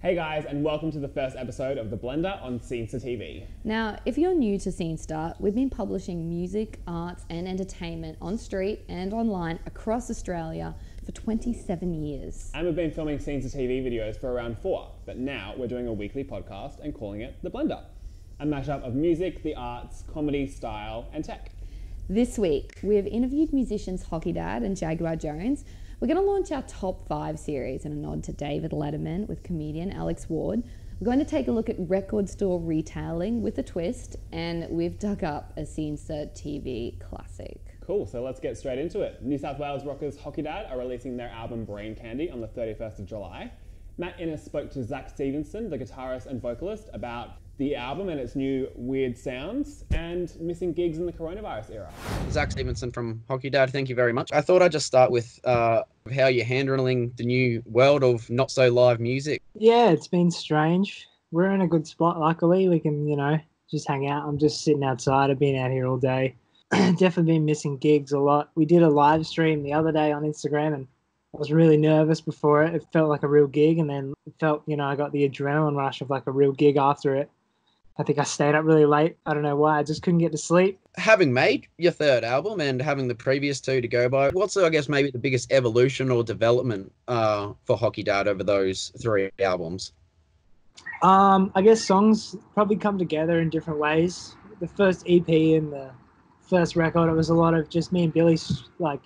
Hey guys, and welcome to the first episode of The Blender on scenestr TV. Now, if you're new to scenestr, we've been publishing music, arts and entertainment on street and online across Australia for 27 years. And we've been filming scenestr TV videos for around 4, but now we're doing a weekly podcast and calling it The Blender, a mashup of music, the arts, comedy, style and tech. This week, we have interviewed musicians Hockey Dad and Jaguar Jonze. We're going to launch our top 5 series in a nod to David Letterman with comedian Alex Ward. We're going to take a look at record store retailing with a twist, and we've dug up a scenestr TV classic. Cool, so let's get straight into it. New South Wales rockers Hockey Dad are releasing their album Brain Candy on the 31st of July. Matt Innes spoke to Zach Stephenson, the guitarist and vocalist, about the album and its new weird sounds and missing gigs in the coronavirus era. Zach Stephenson from Hockey Dad, thank you very much. I thought I'd just start with how you're handling the new world of not so live music. Yeah, it's been strange. We're in a good spot, luckily. We can, just hang out. I'm just sitting outside. I've been out here all day. Definitely been missing gigs a lot. We did a live stream the other day on Instagram and I was really nervous before it. It felt like a real gig, and then it felt, I got the adrenaline rush of like a real gig after it. I think I stayed up really late. I don't know why. I just couldn't get to sleep. Having made your third album and having the previous 2 to go by, what's, I guess, maybe the biggest evolution or development for Hockey Dad over those 3 albums? I guess songs probably come together in different ways. The first EP and the first record, it was a lot of just me and Billy, like,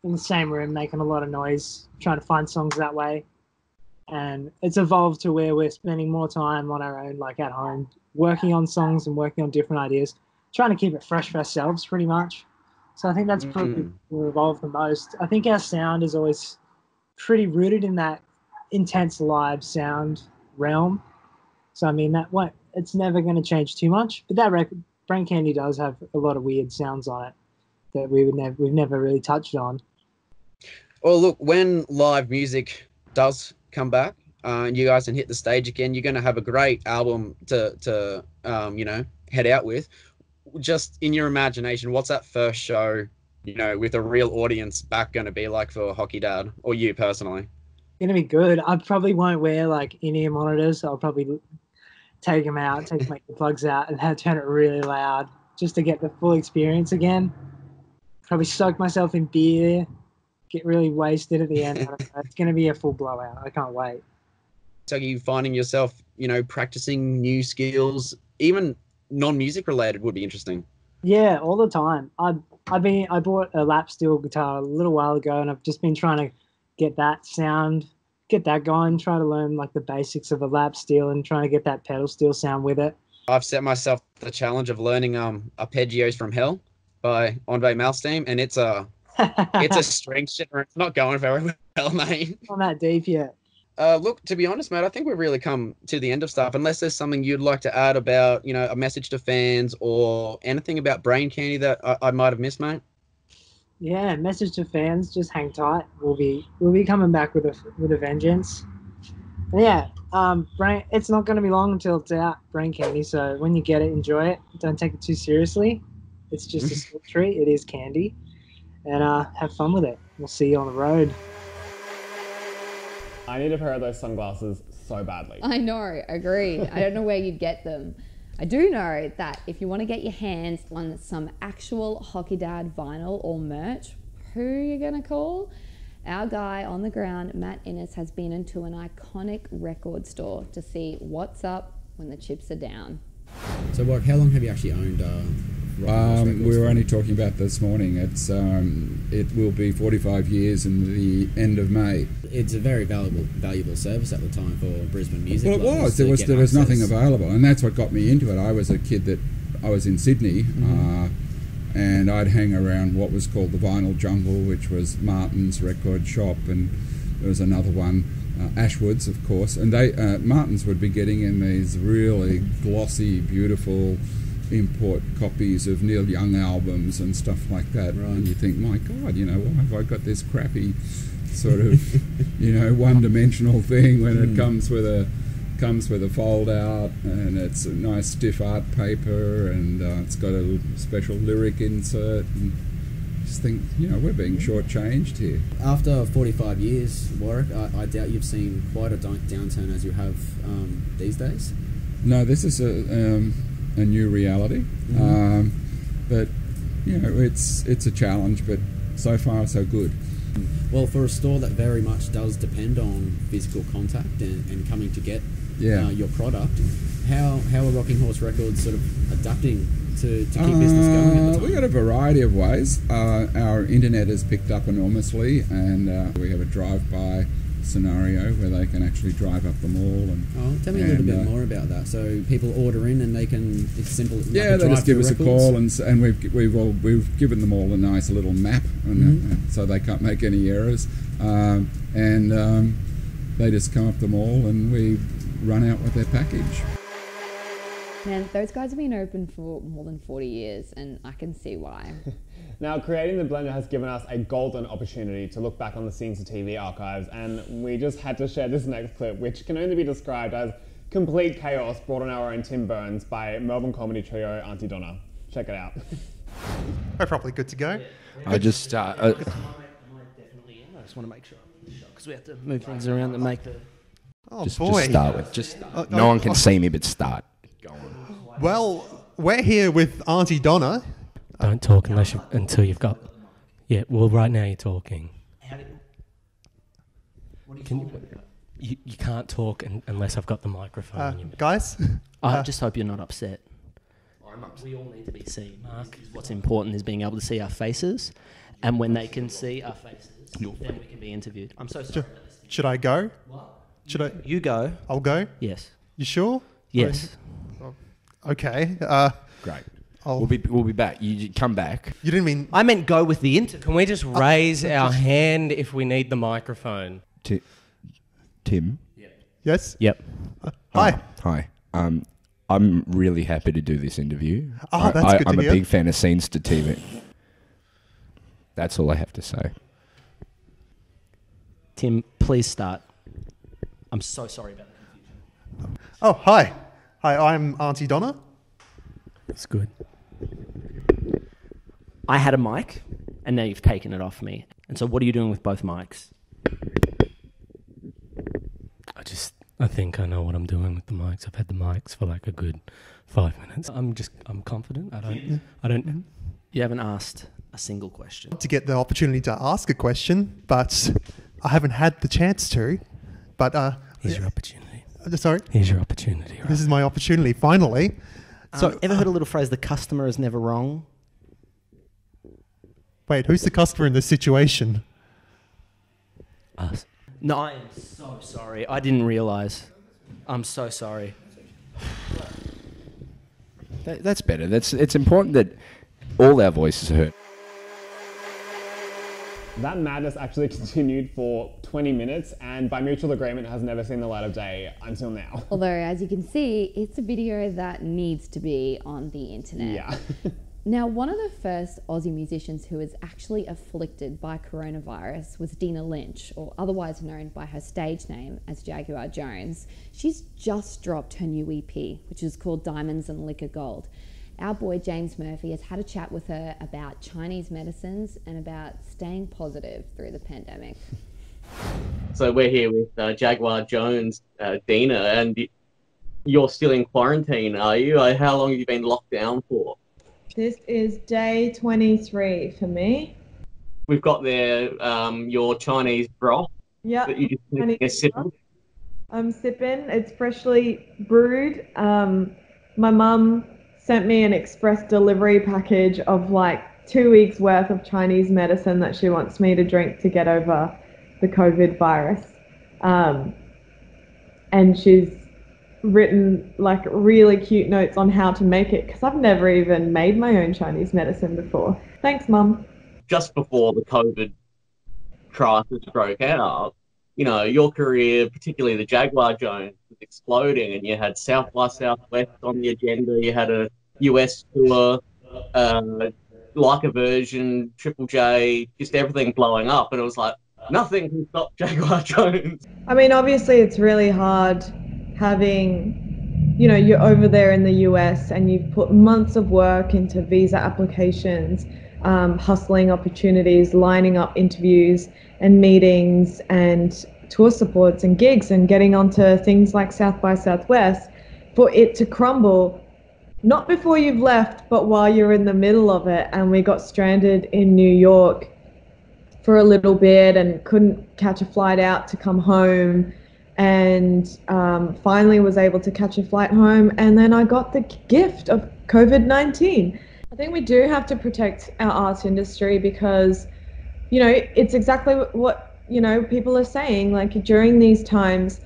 in the same room making a lot of noise, trying to find songs that way. And it's evolved to where we're spending more time on our own, like at home, working on songs and working on different ideas, trying to keep it fresh for ourselves pretty much. So I think that's probably where we've evolved the most. I think our sound is always pretty rooted in that intense live sound realm. So I mean, it's never going to change too much. But that record, Brain Candy, does have a lot of weird sounds on it that we've never really touched on. Well, look, when live music does come back and you guys can hit the stage again, you're going to have a great album to head out with. Just in your imagination, what's that first show, with a real audience back going to be like for Hockey Dad, or you personally? Going to be good. I probably won't wear like in-ear monitors. I'll probably take them out, take my plugs out and turn it really loud just to get the full experience again. Probably soak myself in beer, get really wasted at the end. I don't know. It's going to be a full blowout. I can't wait. So are you finding yourself, practicing new skills, even non-music related would be interesting? Yeah, all the time. I bought a lap steel guitar a little while ago and I've just been trying to get that sound, get that going, try to learn like the basics of a lap steel and trying to get that pedal steel sound with it. I've set myself the challenge of learning Arpeggios from Hell by Andre Malmsteen, and it's a string shitter. It's not going very well, mate. Not that deep yet. Look, to be honest, mate, I think we've really come to the end of stuff. Unless there's something you'd like to add about, a message to fans or anything about Brain Candy that I might have missed, mate. Yeah, message to fans: just hang tight. We'll be coming back with a vengeance. And yeah, it's not going to be long until it's out, Brain Candy. So when you get it, enjoy it. Don't take it too seriously. It's just a sweet treat. It is candy. And have fun with it. We'll see you on the road. I need a pair of those sunglasses so badly. I know, agreed. I don't know where you'd get them. I do know that if you want to get your hands on some actual Hockey Dad vinyl or merch, who are you going to call? Our guy on the ground, Matt Innes, has been into an iconic record store to see what's up when the chips are down. So, how long have you actually owned Rockinghorse Records? We were only talking about this morning. It will be 45 years in the end of May. It's a very valuable service at the time for Brisbane music. Well, it was. There was nothing available, and that's what got me into it. I was a kid that I was in Sydney, and I'd hang around what was called the Vinyl Jungle, which was Martin's record shop, and there was another one. Ashwood's, of course, and Martin's would be getting in these really glossy, beautiful import copies of Neil Young albums and stuff like that. Right. And you think, my God, why have I got this crappy sort of, one-dimensional thing when it comes with a fold out, and it's a nice stiff art paper, and it's got a special lyric insert. And just think, we're being shortchanged here. After 45 years, Warwick, I doubt you've seen quite a downturn as you have these days. No, this is a new reality, but it's a challenge. But so far, so good. Well, for a store that very much does depend on physical contact and coming to get your product, how are Rockinghorse Records sort of adapting to keep business going at the time? We've got a variety of ways. Our internet has picked up enormously, and we have a drive-by scenario where they can actually drive up the mall. Tell me a little bit more about that. So people order in and they can, it's simple. Like they just give us a call, and we've given them all a nice little map, and so they can't make any errors. They just come up the mall, and we run out with their package. Man, those guys have been open for more than 40 years, and I can see why. Now, creating the blender has given us a golden opportunity to look back on the scenes of TV archives, and we just had to share this next clip, which can only be described as complete chaos brought on our own Tim Burns by Melbourne comedy trio Aunty Donna. Check it out. We're probably good to go. Yeah. I just definitely in. I just want to make sure because we have to move things around and make the. Oh just boy! Start with no one can see me, but start. Go on. Well, we're here with Aunty Donna. Don't talk until you've got. Yeah, well, right now you're talking. You can't talk unless I've got the microphone on you. Guys? I just hope you're not upset. We all need to be seen. Mark, what's important is being able to see our faces, and when they can see our faces, then we can be interviewed. I'm so sorry. Should I go? What? Should I? You go. I'll go? Yes. You sure? Yes. Okay. Great. We'll be back. You come back. You didn't mean... I meant go with the interview. Can we just raise our hand if we need the microphone? Tim? Yep. Yes? Yep. Hi. Hi. I'm really happy to do this interview. Oh, that's good to I'm hear. a big fan of scenestr TV. That's all I have to say. Tim, please start. I'm so sorry about the confusion. Oh, hi. Hi, I'm Aunty Donna. It's good. I had a mic, and now you've taken it off me. And so what are you doing with both mics? I think I know what I'm doing with the mics. I've had the mics for like a good 5 minutes. I'm confident. I don't. You haven't asked a single question. To get the opportunity to ask a question, but I haven't had the chance to. But Here's your opportunity. Sorry? Here's your opportunity. Right? This is my opportunity, finally. So, ever heard a little phrase, the customer is never wrong? Wait, who's the customer in this situation? Us. No, I am so sorry. I didn't realise. I'm so sorry. That's better. It's important that all our voices are heard. That madness actually continued for 20 minutes and by mutual agreement has never seen the light of day until now. Although, as you can see, it's a video that needs to be on the internet. Yeah. Now, one of the first Aussie musicians who was actually afflicted by coronavirus was Dina Lynch, or otherwise known by her stage name as Jaguar Jonze. She's just dropped her new EP, which is called Diamonds and Liquor Gold. Our boy James Murphy has had a chat with her about Chinese medicines and about staying positive through the pandemic. So we're here with Jaguar Jonze, Dina, and you're still in quarantine, are you? How long have you been locked down for? This is day 23 for me. We've got there your Chinese broth. Yep. That you just need a sip of. I'm sipping. It's freshly brewed. My mum sent me an express delivery package of like 2 weeks worth of Chinese medicine that she wants me to drink to get over the COVID virus. And she's written like really cute notes on how to make it because I've never even made my own Chinese medicine before. Thanks, Mum. Just before the COVID crisis broke out, you know, your career, particularly the Jaguar Jonze, was exploding, and you had South by Southwest on the agenda. You had a US tour, like a version, Triple J, just everything blowing up, and it was like nothing can stop Jaguar Jonze. I mean, obviously, it's really hard having, you know, you're over there in the US and you've put months of work into visa applications hustling opportunities, lining up interviews and meetings and tour supports and gigs and getting onto things like South by Southwest, for it to crumble, not before you've left, but while you're in the middle of it. And we got stranded in New York for a little bit and couldn't catch a flight out to come home, and finally was able to catch a flight home. And then I got the gift of COVID-19. I think we do have to protect our arts industry because, you know, it's exactly what, you know, people are saying. Like, during these times,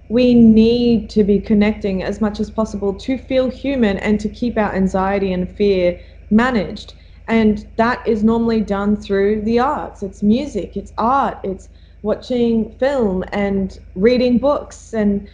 we need to be connecting as much as possible to feel human and to keep our anxiety and fear managed. And that is normally done through the arts. It's music, it's art, it's watching film and reading books. And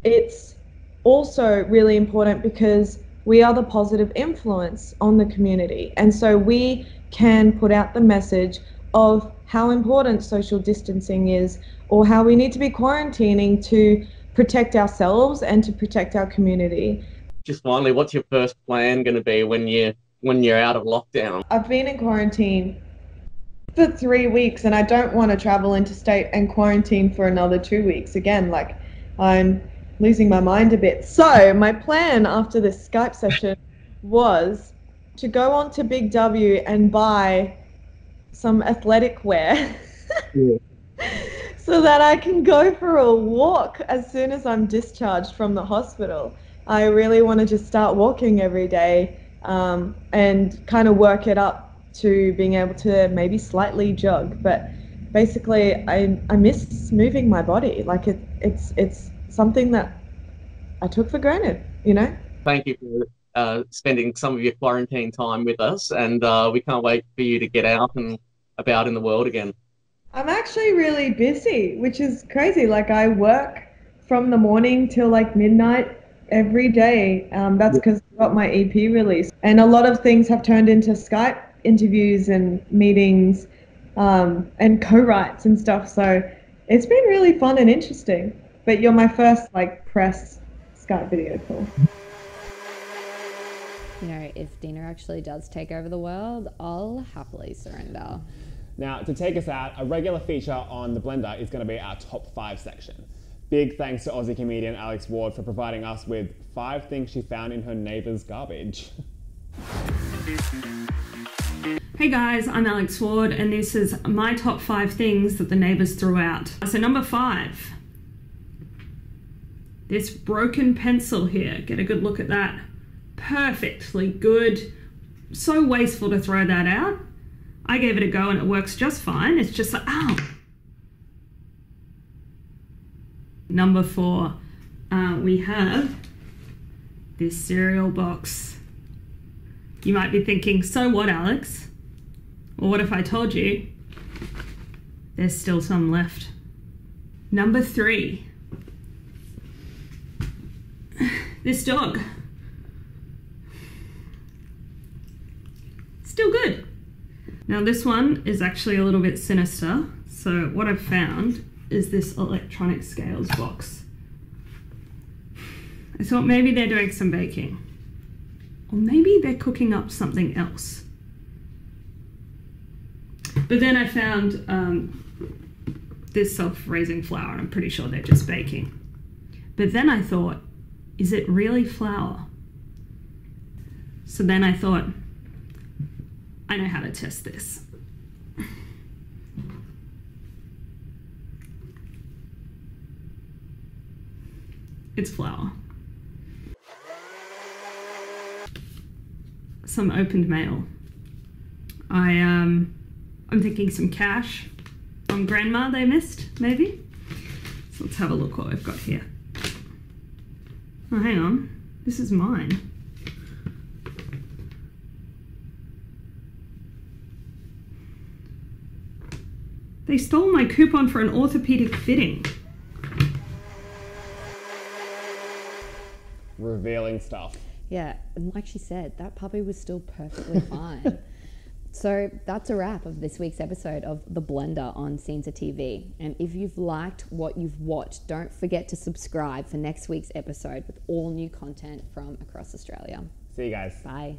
it's also really important because we are the positive influence on the community. And so we can put out the message of how important social distancing is, or how we need to be quarantining to protect ourselves and to protect our community. Just finally, what's your first plan going to be when you're out of lockdown? I've been in quarantine for 3 weeks and I don't want to travel interstate and quarantine for another 2 weeks again. Like, I'm losing my mind a bit. So my plan after this Skype session was to go on to Big W and buy some athletic wear so that I can go for a walk as soon as I'm discharged from the hospital. I really want to just start walking every day and kind of work it up to being able to maybe slightly jog. But basically, I miss moving my body. Like, it's something that I took for granted, you know? Thank you for spending some of your quarantine time with us, and we can't wait for you to get out and about in the world again. I'm actually really busy, which is crazy. Like, I work from the morning till like midnight every day. That's because I got my EP release. And a lot of things have turned into Skype interviews and meetings and co-writes and stuff. So it's been really fun and interesting. But you're my first like press Skype video call. You know, if Dina actually does take over the world, I'll happily surrender. Now, to take us out, a regular feature on The Blender is going to be our top 5 section. Big thanks to Aussie comedian Alex Ward for providing us with 5 things she found in her neighbour's garbage. Hey guys, I'm Alex Ward and this is my top 5 things that the neighbours threw out. So number 5, this broken pencil here. Get a good look at that. Perfectly good. So wasteful to throw that out. I gave it a go and it works just fine. It's just like, ow. Number 4, we have this cereal box. You might be thinking, so what, Alex? Well, what if I told you there's still some left? Number 3, this dog. Still good. Now this one is actually a little bit sinister. So what I've found is this electronic scales box. I thought maybe they're doing some baking. Or maybe they're cooking up something else. But then I found this self-raising flour, and I'm pretty sure they're just baking. But then I thought, is it really flour? So then I thought, I know how to test this. It's flour. Some opened mail. I'm thinking some cash on grandma they missed, maybe? So let's have a look what we've got here. Oh, hang on. This is mine. They stole my coupon for an orthopedic fitting. Revealing stuff. Yeah, and like she said, that puppy was still perfectly fine. So that's a wrap of this week's episode of The Blender on scenestr TV. And if you've liked what you've watched, don't forget to subscribe for next week's episode with all new content from across Australia. See you guys. Bye.